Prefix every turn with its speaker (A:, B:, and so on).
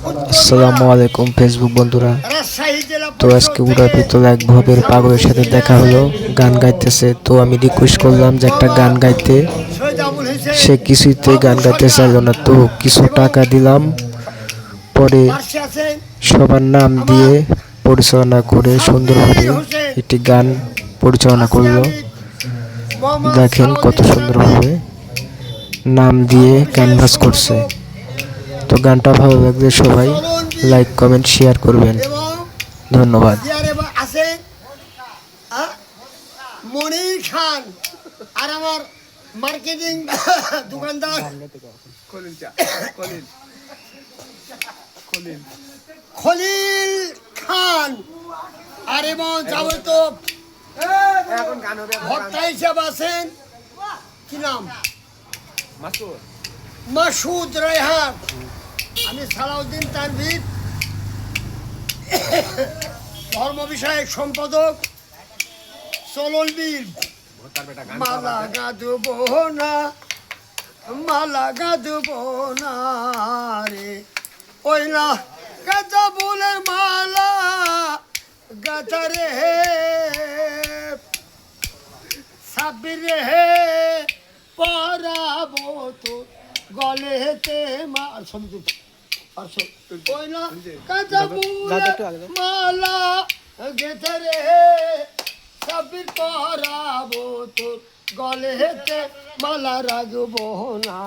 A: আসসালামু আলাইকুম ফেসবুক বন্ধুরা। তো আজকে উড়ার ভিতরে এক ভবের পাগলের সাথে দেখা হলো, গান গাইতেছে। তো আমি রিকোয়েস্ট করলাম যে একটা গান গাইতে, সে কিছুতে গান গাইতে চাইলো না। তো কিছু টাকা দিলাম, পরে সবার নাম দিয়ে পরিচালনা করে সুন্দরভাবে একটি গান পরিচালনা করলো। দেখেন কত সুন্দরভাবে নাম দিয়ে ক্যানভাস করছে। তো গানটা ভালো লাগলে সবাই লাইক কমেন্ট শেয়ার করবেন। ধন্যবাদ।
B: মনির খান আর আমার মার্কেটিং দোকানদার খলিল খান আর এবং যাবতীয় ভর্তা হিসাবে আছেন, কি নাম, মাসুদ রায়হান। আমি সালাউদ্দিন তানভীর, ধর্ম বিষয়ক সম্পাদক। চলন বীর মালা গাঁদব না, মালা গাঁদব না রে, ওই না গাঁদা ফুলের মালা গাঁথা রে, সাব্বির রে পরাবো তো গলেতে মা ওই না গাঁদা ফুলের মালা গেঁথে রে, সাব্বির পরাবো তোর গলেতে মালা রাখবো না।